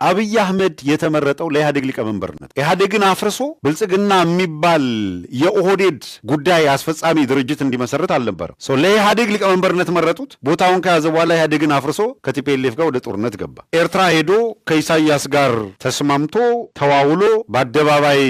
አብይ አህመድ የተመረጠው ለኢህአዴግ ሊቀመንበርነት ኢህአዴግን አፍርሶ ብልጽግና የሚባል የኦህዴድ ጉዳይ አስፈጻሚ ድርጅት እንዲመሰርት አልነበረም። ለኢህአዴግ ሊቀመንበርነት መረጡት። ቦታውን ከያዘ በኋላ ኢህአዴግን አፍርሶ ከቲፒኤልኤፍ ጋር ወደ ጦርነት ገባ። ኤርትራ ሄዶ ከኢሳያስ ጋር ተስማምቶ ተዋውሎ በአደባባይ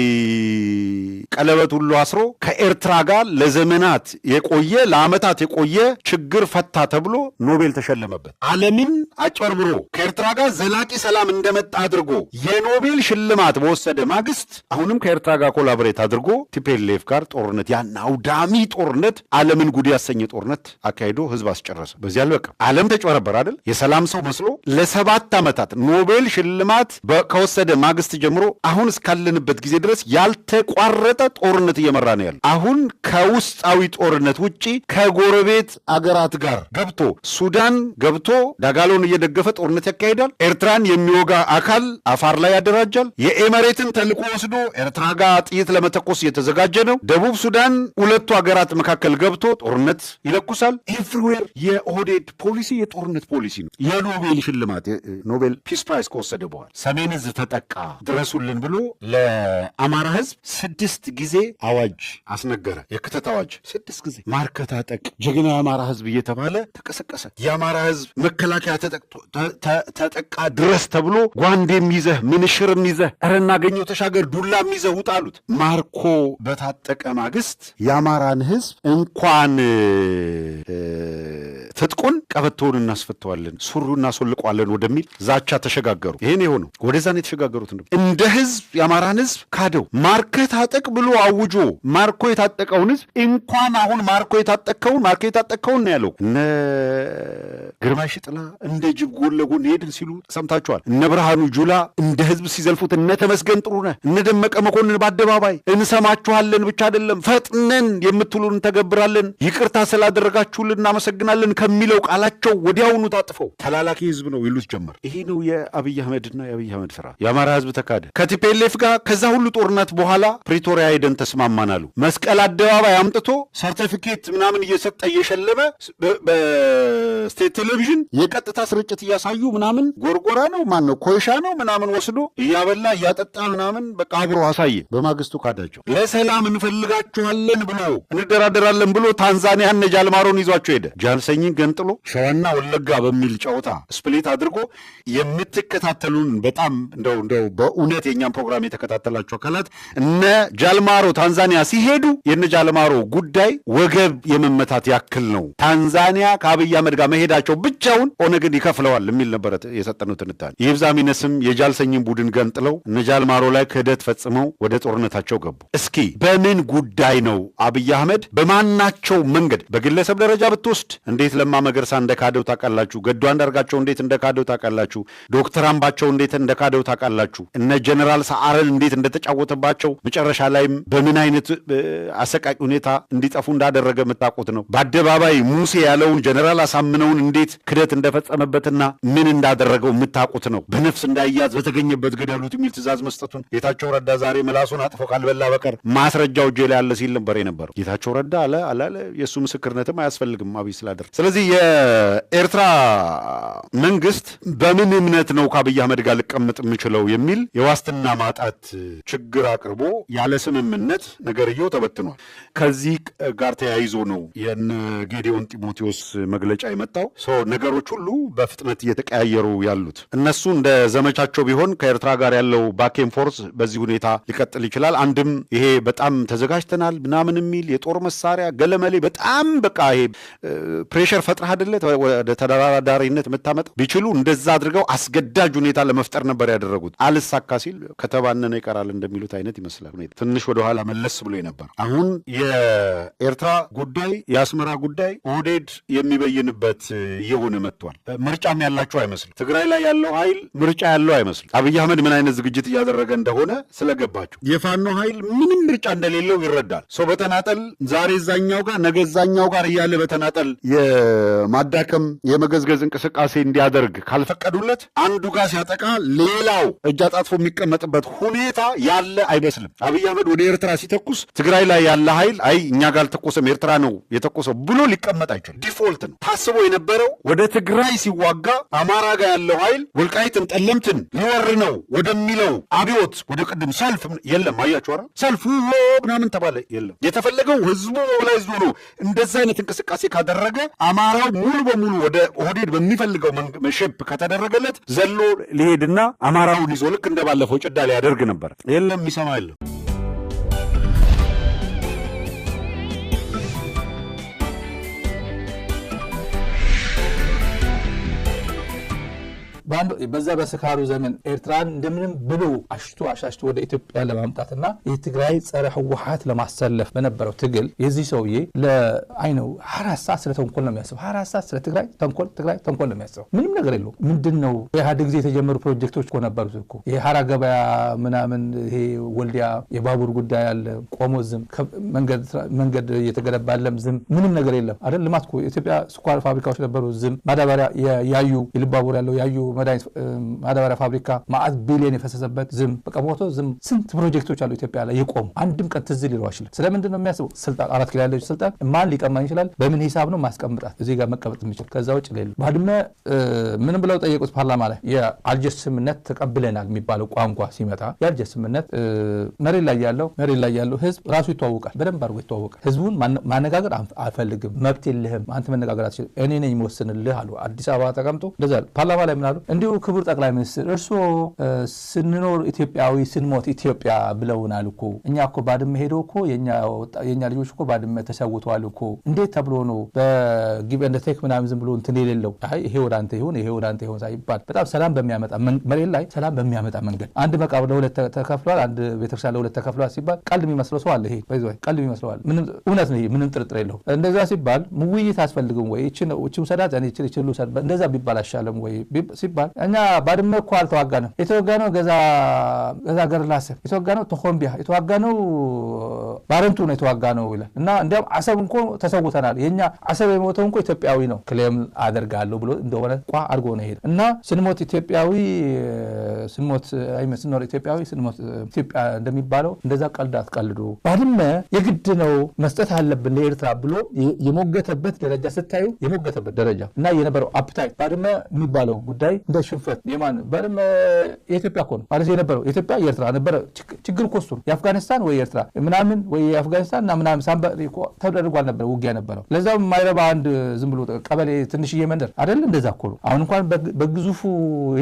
ቀለበት ሁሉ አስሮ ከኤርትራ ጋር ለዘመናት የቆየ ለዓመታት የቆየ ችግር ፈታ ተብሎ ኖቤል ተሸለመበት። ዓለምን አጭበርብሮ ከኤርትራ ጋር ዘላቂ ሰላም እንደመጣ አድርጎ የኖቤል ሽልማት በወሰደ ማግስት አሁንም ከኤርትራ ጋር ኮላቦሬት አድርጎ ቲፒኤልኤፍ ጋር ጦርነት ያን አውዳሚ ጦርነት ዓለምን ጉድ ያሰኘ ጦርነት አካሂዶ ህዝብ አስጨረሰ። በዚህ አልበቃ ዓለም ተጨበረበር አይደል? የሰላም ሰው መስሎ ለ7 ዓመታት ኖቤል ሽልማት ከወሰደ ማግስት ጀምሮ አሁን እስካለንበት ጊዜ ድረስ ያልተቋረጠ ጦርነት እየመራ ነው ያለው። አሁን ከውስጣዊ ጦርነት ውጪ ከጎረቤት አገራት ጋር ገብቶ ሱዳን ገብቶ ዳጋሎን እየደገፈ ጦርነት ያካሂዳል። ኤርትራን የሚወጋ አካል አፋር ላይ ያደራጃል። የኤመሬትን ተልዕኮ ወስዶ ኤርትራ ጋር ጥይት ለመተኮስ እየተዘጋጀ ነው። ደቡብ ሱዳን ሁለቱ ሀገራት መካከል ገብቶ ጦርነት ይለኩሳል። ኤቭሪዌር የኦህዴድ ፖሊሲ የጦርነት ፖሊሲ ነው። የኖቤል ሽልማት ኖቤል ፒስ ፕራይስ ከወሰደ በኋላ ሰሜን ዕዝ ተጠቃ ድረሱልን ብሎ ለአማራ ህዝብ 6 ጊዜ አዋጅ አስነገረ። የክተት አዋጅ 6 ጊዜ ማርከታጠቅ ጀግና የአማራ ህዝብ እየተባለ ተቀሰቀሰ። የአማራ ህዝብ መከላከያ ተጠቃ ድረስ ተብሎ ጓንዴም ይዘህ ምንሽርም ይዘህ ኧረ እናገኘው ተሻገር ዱላም ይዘህ ውጣ አሉት። ማርኮ በታጠቀ ማግስት የአማራን ህዝብ እንኳን ትጥቁን ቀበቶውን እናስፈተዋለን ሱሩን እናስወልቀዋለን ወደሚል ዛቻ ተሸጋገሩ። ይሄን የሆነው ወደዛ ነው የተሸጋገሩት። እንደ ህዝብ የአማራን ህዝብ ካደው። ማርከት ታጠቅ ብሎ አውጆ ማርኮ የታጠቀውን ህዝብ እንኳን አሁን ማርኮ የታጠቀውን ነው ያለው። እነ ግርማይ ሽጥላ እንደ ጅብ ጎን ለጎን ሄድን ሲሉ ሰምታችኋል። እነ ብርሃኑ ጁላ እንደ ህዝብ ሲዘልፉት፣ እነ ተመስገን ጥሩነህ እነ ደመቀ መኮንን በአደባባይ እንሰማችኋለን ብቻ አይደለም ፈጥነን የምትሉን እንተገብራለን፣ ይቅርታ ስላደረጋችሁልን እናመሰግናለን ከሚለው ቃላቸው ወዲያውኑ ታጥፈው ተላላኪ ህዝብ ነው ይሉት ጀመር። ይሄ ነው የአብይ አህመድና የአብይ አህመድ ስራ። የአማራ ህዝብ ተካደ ከቲፒኤልኤፍ ጋር። ከዛ ሁሉ ጦርነት በኋላ ፕሪቶሪያ ሄደን ተስማማን አሉ። መስቀል አደባባይ አምጥቶ ሰርቲፊኬት ምናምን እየሰጠ እየሸለመ በስቴት ቴሌቪዥን የቀጥታ ስርጭት እያሳዩ ምናምን ጎርጎራ ነው ማን ነው ኮይሻ ነው ምናምን ወስዶ እያበላ እያጠጣ ምናምን በቃ አብሮ አሳየ። በማግስቱ ካዳቸው። ለሰላም እንፈልጋችኋለን ብሎ እንደራደራለን ብሎ ታንዛኒያ እነ ጃልማሮን ይዟቸው ሄደ። ጃልሰኝን ገንጥሎ ሸዋና ወለጋ በሚል ጨዋታ ስፕሊት አድርጎ የምትከታተሉን በጣም እንደው በእውነት የኛም ፕሮግራም የተከታተላችሁ አካላት እነ ጃልማሮ ታንዛኒያ ሲሄዱ የነ ጃልማሮ ጉዳይ ወገብ የመመታት ያክል ነው። ታንዛኒያ ከአብይ አህመድ ጋር መሄዳቸው ብቻውን ኦነግን ይከፍለዋል የሚል ነበረ የሰጠነው ትንታኔ። ይብዛ ሚነስም የጃልሰኝን ቡድን ገንጥለው እነ ጃልማሮ ላይ ክህደት ፈጽመው ወደ ጦርነታቸው ገቡ። እስኪ በምን ጉዳይ ነው አብይ አህመድ በማናቸው መንገድ በግለሰብ ደረጃ ብትወስድ እንዴት ለማ መገርሳ እንደካደው ታውቃላችሁ። ገዱ አንዳርጋቸው እንዴት እንደካደው ታውቃላችሁ። ዶክተር አምባቸው እንዴት እንደካደው ታውቃላችሁ። እነ ጀነራል ሰዓረን እንዴት እንደተጫወተባቸው መጨረሻ ላይም በምን አይነት አሰቃቂ ሁኔታ እንዲጠፉ እንዳደረገ የምታውቁት ነው። በአደባባይ ሙሴ ያለውን ጀነራል አሳምነውን እንዴት ክደት እንደፈጸመበትና ምን እንዳደረገው የምታውቁት ነው። በነፍስ እንዳይያዝ በተገኘበት ግደሉት የሚል ትእዛዝ መስጠቱን ጌታቸው ረዳ ዛሬ ምላሱን አጥፎ ካልበላ በቀር ማስረጃው እጄ ላይ ያለ ሲል ነበር የነበረው። ጌታቸው ረዳ አላለ የእሱ ምስክርነትም አያስፈልግም አብይ ስላደር። ስለዚህ የኤርትራ መንግስት በምን እምነት ነው ከአብይ አህመድ ጋር ልቀመጥ የምችለው የሚል የዋስትና ማጣት ችግር አቅርቦ ያለ ስምምነት ነገርየው ተበትኗል። ከዚህ ጋር ተያይዞ ነው የነ ጌዲዮን ጢሞቴዎስ መግለጫ የመጣው። ነገሮች ሁሉ በፍጥነት እየተቀያየሩ ያሉት እነሱ እንደ ዘመቻቸው ቢሆን ከኤርትራ ጋር ያለው ባኬን ፎርስ በዚህ ሁኔታ ሊቀጥል ይችላል። አንድም ይሄ በጣም ተዘጋጅተናል ምናምን የሚል የጦር መሳሪያ ገለመሌ በጣም በቃ ይሄ ፕሬሸር ፈጥረህ አይደለ ወደ ተደራዳሪነት የምታመጣው ቢችሉ እንደዛ አድርገው አስገዳጅ ሁኔታ ለመፍጠር ነበር ያደረጉት። አልሳካ ሲል ከተባነነ ይቀራል እንደሚሉት አይነት ይመስላል ሁኔታ። ትንሽ ወደኋላ መለስ ብሎ ነበር። አሁን የኤርትራ ጉዳይ የአስመራ ጉዳይ ኦህዴድ የሚበይንበት እየሆነ መጥቷል። ምርጫም ያላቸው አይመስልም። ትግራይ ላይ ያለው ኃይል ምርጫ ያለው አይመስልም። አብይ አህመድ ምን አይነት ዝግጅት እያደረገ እንደሆነ ስለገባቸው የፋኖ ኃይል ምንም ምርጫ እንደሌለው ይረዳል። ሰው በተናጠል ዛሬ እዛኛው ጋር ነገ እዛኛው ጋር እያለ በተናጠል የማዳከም የመገዝገዝ እንቅስቃሴ እንዲያደርግ ካልፈቀዱለት አንዱ ጋር ሲያጠቃ ሌላው እጅ አጣጥፎ የሚቀመጥበት ሁኔታ ያለ አይመስልም። አብይ አህመድ ወደ ኤርትራ ሲተኩስ ትግራይ ላይ ያለ ኃይል አይ እኛ ጋር አልተኮሰም ኤርትራ ነው የተኮሰው ብሎ ሊቀመጥ አይችልም። ዲፎልት ነው። ታስቦ የነበረው ወደ ትግራይ ሲዋጋ አማራ ጋር ያለው ኃይል ወልቃይትን ጠለምትን ሊወር ነው ወደሚለው አብዮት ወደ ቅድም ሰልፍ የለም። አያችሁ አይደል? ሰልፉ ምናምን ተባለ የለም። የተፈለገው ህዝቡ ሞቢላይዝ ሆኖ እንደዛ አይነት እንቅስቃሴ ካደረገ አማራው ሙሉ በሙሉ ወደ ኦህዴድ በሚፈልገው ሼፕ ከተደረገለት ዘሎ ሊሄድና አማራውን ይዞ ልክ እንደባለፈው ጭዳ ሊያደርግ ነበር። የለም፣ የሚሰማ የለም። በዛ በስካሩ ዘመን ኤርትራን እንደምንም ብሎ አሻሽቶ ወደ ኢትዮጵያ ለማምጣትና የትግራይ ጸረ ህወሓት ለማሰለፍ በነበረው ትግል የዚህ ሰውዬ ለአይነው 24 ሰዓት ስለ ተንኮል ነው የሚያስበው። 24 ሰዓት ስለ ትግራይ ተንኮል ነው የሚያስበው። ምንም ነገር የለው። ምንድነው በኢህአዴግ ጊዜ የተጀመሩ ፕሮጀክቶች እኮ ነበሩት እኮ የሐራ ገበያ ምናምን፣ ይሄ ወልዲያ የባቡር ጉዳይ አለ፣ ቆሞ ዝም፣ መንገድ እየተገነባለም ዝም፣ ምንም ነገር የለም አይደል? ልማት እኮ ኢትዮጵያ ስኳር ፋብሪካዎች ነበሩ ዝም፣ ማዳበሪያ ያዩ የልባቡር ያለው ያዩ ማዳበሪያ ፋብሪካ ማዕት ቢሊዮን የፈሰሰበት ዝም፣ በቃ ሞቶ ዝም። ስንት ፕሮጀክቶች አሉ ኢትዮጵያ ላይ የቆሙ፣ አንድም ቀን ትዝ ሊለው አይችልም። ስለምንድን ነው የሚያስበው? ስልጣን 4 ኪሎ ያለው ስልጣን ማን ሊቀማኝ ይችላል? በምን ሂሳብ ነው ማስቀምጣት እዚህ ጋር መቀመጥ የሚችል? ከዛ ውጭ ሌሉ ባድመ ምንም ብለው ጠየቁት ፓርላማ ላይ። የአልጀርስ ስምምነት ተቀብለናል የሚባለው ቋንቋ ሲመጣ የአልጀርስ ስምምነት መሬት ላይ ያለው ህዝብ ራሱ ይተዋወቃል፣ በደንብ አድርጎ ይተዋወቃል። ህዝቡን ማነጋገር አልፈልግም፣ መብት የለህም፣ አንተ መነጋገር አትችልም፣ እኔ ነኝ የምወስንልህ አሉ። አዲስ አበባ ተቀምጦ እንደዛ ፓርላማ ላይ ምን አሉ? እንዲሁ ክቡር ጠቅላይ ሚኒስትር እርስዎ ስንኖር ኢትዮጵያዊ ስንሞት ኢትዮጵያ ብለውናል እኮ። እኛ እኮ ባድመ ሄደው እኮ የኛ ልጆች እኮ ባድመ ተሰውተዋል እኮ። እንዴት ተብሎ ነው በጊቭ ኤንድ ቴክ ምናምን ዝም ብሎ እንትን የሌለው? አይ ይሄ ወደ አንተ ይሁን ሳይባል በጣም ሰላም በሚያመጣ መሬት ላይ ሰላም በሚያመጣ መንገድ አንድ መቃብር ለሁለት ተከፍሏል፣ አንድ ቤተክርስቲያን ለሁለት ተከፍሏል ሲባል ቀልድ የሚመስለው ሰው አለ። ይሄ ቀልድ የሚመስለው አለ። ምንም እውነት ነው፣ ምንም ጥርጥር የለውም። እንደዛ ሲባል ውይይት አስፈልግም ወይ? እቺ ሰዳት እኔ እቺ እንደዛ ቢባል አይሻልም ወይ ሲባል እኛ ባድመ እኮ አልተዋጋንም። የተዋጋነው ገዛ ገርላሰብ፣ የተዋጋነው ተኾምቢያ፣ የተዋጋነው ባረንቱ ነው የተዋጋነው ይላል። እና እንዲያውም አሰብ እንኳ ተሰውተናል፣ የኛ አሰብ የሞተው እንኳ ኢትዮጵያዊ ነው ክሌም አደርጋለሁ ብሎ እንደሆነ ቋ አድርጎ ነው ሄደ። እና ስንሞት ኢትዮጵያዊ ስንኖር ኢትዮጵያዊ ስንሞት ኢትዮጵያ እንደሚባለው እንደዛ ቀልድ አትቀልዱ። ባድመ የግድ ነው መስጠት አለብን ለኤርትራ ብሎ የሞገተበት ደረጃ ስታዩ የሞገተበት ደረጃ እና የነበረው አፕታይት ባድመ የሚባለው ጉዳይ እንደ ሽንፈት የማን ባድመ የኢትዮጵያ እኮ ነው ማለት የነበረው ኢትዮጵያ የኤርትራ ነበረ። ችግር እኮ እሱ ነው። የአፍጋኒስታን ወይ ኤርትራ ምናምን ወይ የአፍጋኒስታን እና ምናምን ሳምባ ተደርጓል ነበር፣ ውጊያ ነበረው። ለዛው የማይረባ አንድ ዝም ብሎ ቀበሌ ትንሽዬ መንደር አይደል? እንደዛ እኮ ነው። አሁን እንኳን በግዙፉ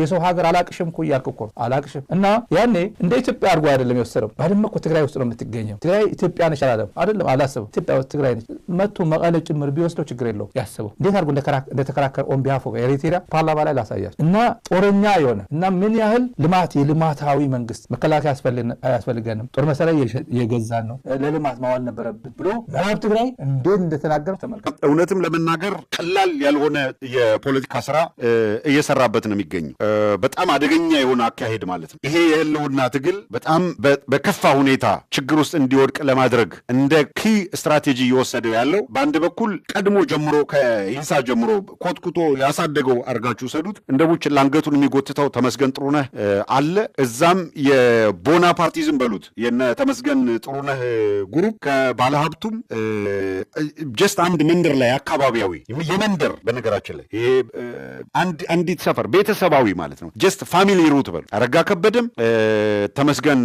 የሰው ሀገር አላቅሽም እኮ እያልክ እኮ አላቅሽም። እና ያኔ እንደ ኢትዮጵያ አድርጎ አይደለም የወሰደው። ባድመ እኮ ትግራይ ውስጥ ነው የምትገኘው። ትግራይ ኢትዮጵያ ነች አላለም አይደለም፣ አላሰበው። ኢትዮጵያ ውስጥ ትግራይ ነች። መጥቶ መቀለ ጭምር ቢወስደው ችግር የለው። ያሰበው እንዴት አድርጎ እንደተከራከረ ኦን ቢሃፍ ኦፍ ኤሪትሪያ ፓርላማ ላይ ላሳያችሁ። እና ጦረኛ የሆነ እና ምን ያህል የልማታዊ መንግስት መከላከያ አያስፈልገንም፣ ጦር መሳሪያ የገዛን ነው፣ ለልማት ማዋል ነበረብን ብሎ ምዕራብ ትግራይ እንዴት እንደተናገረ ተመልከቱ። እውነትም ለመናገር ቀላል ያልሆነ የፖለቲካ ስራ እየሰራበት ነው የሚገኘው። በጣም አደገኛ የሆነ አካሄድ ማለት ነው። ይሄ የህልውና ትግል በጣም በከፋ ሁኔታ ችግር ውስጥ እንዲወድቅ ለማድረግ እንደ ኪ ስትራቴጂ እየወሰደው ያለው በአንድ በኩል ቀድሞ ጀምሮ ከኢንሳ ጀምሮ ኮትኩቶ ያሳደገው አርጋችሁ ሰዱት እንደ ቡችላ አንገቱን የሚጎትተው ተመስገን ጥሩነህ አለ። እዛም የቦናፓርቲዝም በሉት የነ ተመስገን ጥሩነህ ግሩፕ ከባለሀብቱም ጀስት አንድ መንደር ላይ አካባቢያዊ የመንደር በነገራችን ላይ ይሄ አንዲት ሰፈር ቤተሰባዊ ማለት ነው። ጀስት ፋሚሊ ሩት በሉ አረጋ ከበደም ተመስገን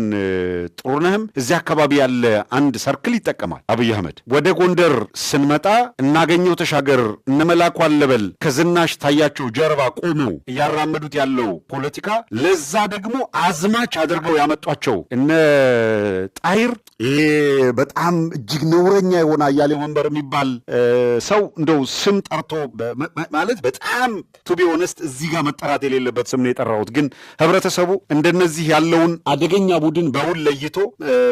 ጥሩነህም እዚህ አካባቢ ያለ አንድ ሰርክል ይጠቀማል አብይ አህመድ። ወደ ጎንደር ስንመጣ እናገኘው ተሻገር እነመላኩ አለበል ከዝናሽ ታያቸው ጀርባ ቆመው እያራመዱት ያለው ፖለቲካ ለዛ ደግሞ አዝማች አድርገው ያመጧቸው እነ ጣይር ይሄ በጣም እጅግ ነውረኛ የሆነ አያሌው መንበር የሚባል ሰው እንደው ስም ጠርቶ ማለት በጣም ቱ ቢ ኦነስት እዚህ ጋር መጠራት የሌለበት ስም ነው የጠራሁት። ግን ህብረተሰቡ እንደነዚህ ያለውን አደገኛ ቡድን በውል ለይቶ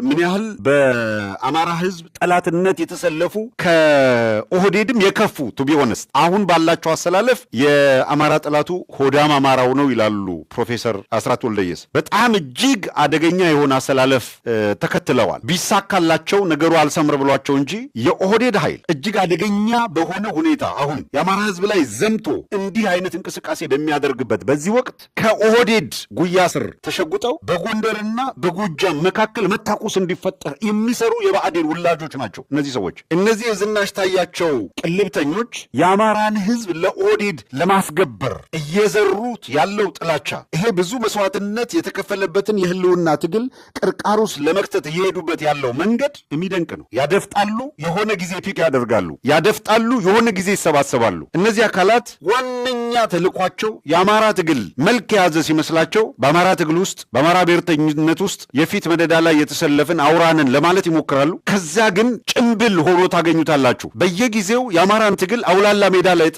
ምን ያህል በአማራ ህዝብ ጠላትነት የተሰለፉ ከኦህዴድም የከፉ ቱ ቢ ኦነስት አሁን ባላቸው አሰላለፍ የአማራ ጠላቱ ሆዳም አማራው ነው ይላሉ ፕሮፌሰር አስራት ወልደየስ። በጣም እጅግ አደገኛ የሆነ አሰላለፍ ተከትለዋል። ቢሳካላቸው ነገሩ አልሰምር ብሏቸው እንጂ የኦህዴድ ኃይል እጅግ አደገኛ በሆነ ሁኔታ አሁን የአማራ ህዝብ ላይ ዘምቶ እንዲህ አይነት እንቅስቃሴ በሚያደርግበት በዚህ ወቅት ከኦህዴድ ጉያ ስር ተሸጉጠው በጎንደርና በጎጃም መካከል መታቆስ እንዲፈጠር የሚሰሩ የብአዴን ውላጆች ናቸው እነዚህ ሰዎች። እነዚህ የዝናሽ ታያቸው ቅልብተኞች የአማራን ህዝብ ለኦህዴድ ለማስገበር እየዘሩት ያለው ጥላቻ፣ ይሄ ብዙ መስዋዕትነት የተከፈለበትን የህልውና ትግል ቅርቃሩስ ለመክተት እየሄዱበት ያለው መንገድ የሚደንቅ ነው። ያደፍጣሉ፣ የሆነ ጊዜ ፒክ ያደርጋሉ፣ ያደፍጣሉ፣ የሆነ ጊዜ ይሰባሰባሉ። እነዚህ አካላት ዋነኛ ተልኳቸው የአማራ ትግል መልክ የያዘ ሲመስላቸው በአማራ ትግል ውስጥ በአማራ ብሔርተኝነት ውስጥ የፊት መደዳ ላይ የተሰለፍን አውራንን ለማለት ይሞክራሉ። ከዛ ግን ጭምብል ሆኖ ታገኙታላችሁ። በየጊዜው የአማራን ትግል አውላላ ሜዳ ላይ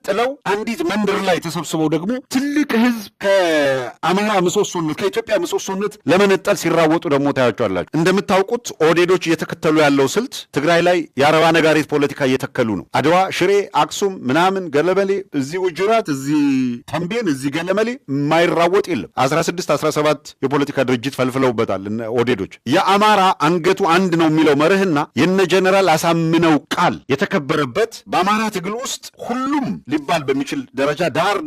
ጥለው አንዲት መንደር ላይ ተሰብስበው ደግሞ ትልቅ ህዝብ ከአማራ ምሰሶነት ከኢትዮጵያ ምሰሶነት ለመነጠል ሲራወጡ ደግሞ ታያቸዋላችሁ። እንደምታውቁት ኦህዴዶች እየተከተሉ ያለው ስልት ትግራይ ላይ የአረባ ነጋሪት ፖለቲካ እየተከሉ ነው። አድዋ፣ ሽሬ፣ አክሱም ምናምን ገለመሌ፣ እዚህ ውጅራት፣ እዚህ ተንቤን፣ እዚህ ገለመሌ የማይራወጥ የለም። 16 17 የፖለቲካ ድርጅት ፈልፍለውበታል ኦህዴዶች። የአማራ አንገቱ አንድ ነው የሚለው መርህና የነ ጀነራል አሳምነው ቃል የተከበረበት በአማራ ትግል ውስጥ ሁሉም ሊባል በሚችል ደረጃ ዳር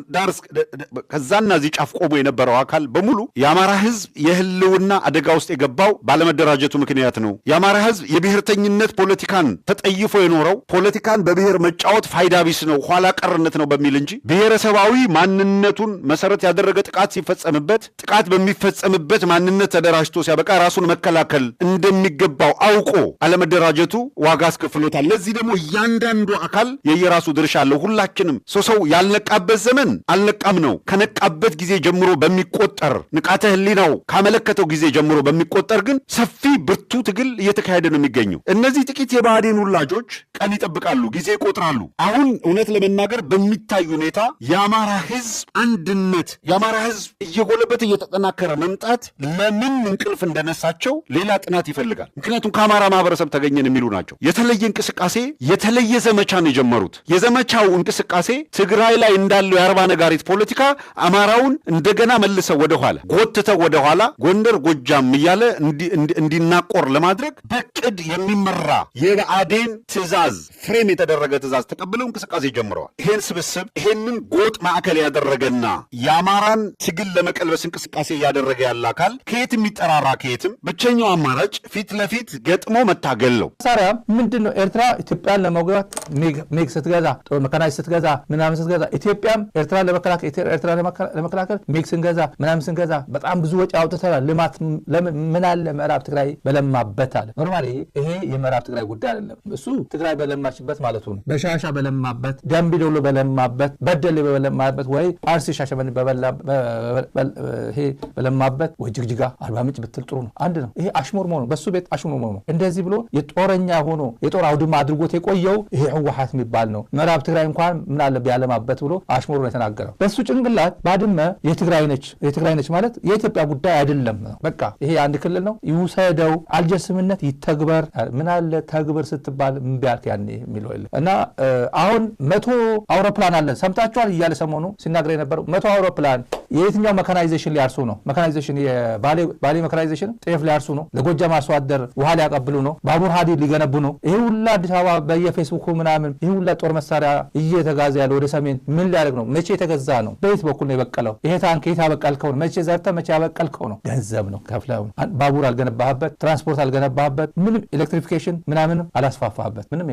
ከዛና እዚህ ጫፍ ቆሞ የነበረው አካል በሙሉ የአማራ ህዝብ የህልውና አደጋ ውስጥ የገባው ባለመደራጀቱ ምክንያት ነው። የአማራ ህዝብ የብሔርተኝነት ፖለቲካን ተጠይፎ የኖረው ፖለቲካን በብሔር መጫወት ፋይዳ ቢስ ነው፣ ኋላ ቀርነት ነው በሚል እንጂ ብሔረሰባዊ ማንነቱን መሰረት ያደረገ ጥቃት ሲፈጸምበት ጥቃት በሚፈጸምበት ማንነት ተደራጅቶ ሲያበቃ ራሱን መከላከል እንደሚገባው አውቆ አለመደራጀቱ ዋጋ አስከፍሎታል። ለዚህ ደግሞ እያንዳንዱ አካል የየራሱ ድርሻ አለው። ሁላችንም ሰው ያልነቃበት ዘመን አልነቃም ነው። ከነቃበት ጊዜ ጀምሮ በሚቆጠር ንቃተ ህሊናው ካመለከተው ጊዜ ጀምሮ በሚቆጠር ግን ሰፊ ብርቱ ትግል እየተካሄደ ነው የሚገኘው። እነዚህ ጥቂት የብአዴን ውላጆች ቀን ይጠብቃሉ፣ ጊዜ ይቆጥራሉ። አሁን እውነት ለመናገር በሚታይ ሁኔታ የአማራ ህዝብ አንድነት፣ የአማራ ህዝብ እየጎለበት እየተጠናከረ መምጣት ለምን እንቅልፍ እንደነሳቸው ሌላ ጥናት ይፈልጋል። ምክንያቱም ከአማራ ማህበረሰብ ተገኘን የሚሉ ናቸው። የተለየ እንቅስቃሴ፣ የተለየ ዘመቻ ነው የጀመሩት። የዘመቻው እንቅስቃሴ ትግራይ ላይ እንዳለው የአርባ ነጋሪት ፖለቲካ አማራውን እንደገና መልሰው ወደኋላ ጎትተው ወደኋላ ጎንደር ጎጃም እያለ እንዲናቆር ለማድረግ በቅድ የሚመራ የብአዴን ትእዛዝ ፍሬም የተደረገ ትእዛዝ ተቀብለው እንቅስቃሴ ጀምረዋል። ይሄን ስብስብ ይሄንን ጎጥ ማዕከል ያደረገና የአማራን ትግል ለመቀልበስ እንቅስቃሴ እያደረገ ያለ አካል ከየትም የሚጠራራ ከየትም ብቸኛው አማራጭ ፊት ለፊት ገጥሞ መታገል ነው። መሳሪያ ምንድን ነው? ኤርትራ ኢትዮጵያን ለመውጋት ሜግ ስትገዛ ጦር መካናይዝ ስትገዛ ምናምን ስትገዛ ኢትዮጵያም ኤርትራ ለመከላከል ሜግ ስንገዛ ምናምን ስንገዛ በጣም ብዙ ወጪ አውጥተናል። ልማት ምን አለ ምዕራብ ትግራይ በለማበት አለ። ኖርማሊ ይሄ የምዕራብ ትግራይ ጉዳይ አይደለም። እሱ ትግራይ በለማችበት ማለቱ ነው። በሻሻ በለማበት፣ ደምቢ ዶሎ በለማበት፣ በደሌ በለማበት ወይ አርሲ ሻሸመኔ ይሄ በለማበት ወይ ጅግጅጋ አርባ ምንጭ ብትል ጥሩ ነው። አንድ ነው። ይሄ አሽሙር መሆኑ በሱ ቤት አሽሙር መሆኑ እንደዚህ ብሎ የጦረኛ ሆኖ የጦር አውድማ አድርጎት የቆየው ይሄ ህወሓት የሚባል ነው። ምዕራብ ትግራይ እንኳን ምን አለ ቢያለማበት ብሎ አሽሙር ነው የተናገረው። በሱ ጭንቅላት ባድመ የትግራይ ነች ማለት የኢትዮጵያ ጉዳይ አይደለም ነው። በቃ ይሄ አንድ ክልል ነው፣ ይውሰደው፣ አልጀር ስምምነት ይተግበር። ምን አለ ተግበር ስትባል እምቢ አልክ ያኔ የሚለው የለም። እና አሁን 100 አውሮፕላን አለን ሰምታችኋል እያለ ሰሞኑ ሲናገር የነበረው 100 አውሮፕላን የየትኛው መካናይዜሽን ሊያርሱ ነው? መካናይዜሽን የባሌ መካናይዜሽን ጤፍ ሊያርሱ ነው። ለጎጃም አርሶ አደር ውሃ ሊያቀብሉ ነው። ባቡር ሀዲድ ሊገነቡ ነው። ይሄ ሁላ አዲስ አበባ በየፌስቡኩ ምናምን ይሄ ሁላ ጦር መሳሪያ እየተጋዘ ያለ ወደ ሰሜን ምን ሊያደርግ ነው? መቼ የተገዛ ነው? በየት በኩል ነው የበቀለው? ይሄ ታንክ የት ያበቀልከው ነው? መቼ ዘርተህ መቼ ያበቀልከው ነው? ገንዘብ ነው ከፍለው። ባቡር አልገነባህበት፣ ትራንስፖርት አልገነባህበት፣ ምንም ኤሌክትሪፊኬሽን ምናምን አላስፋፋህበት፣ ምንም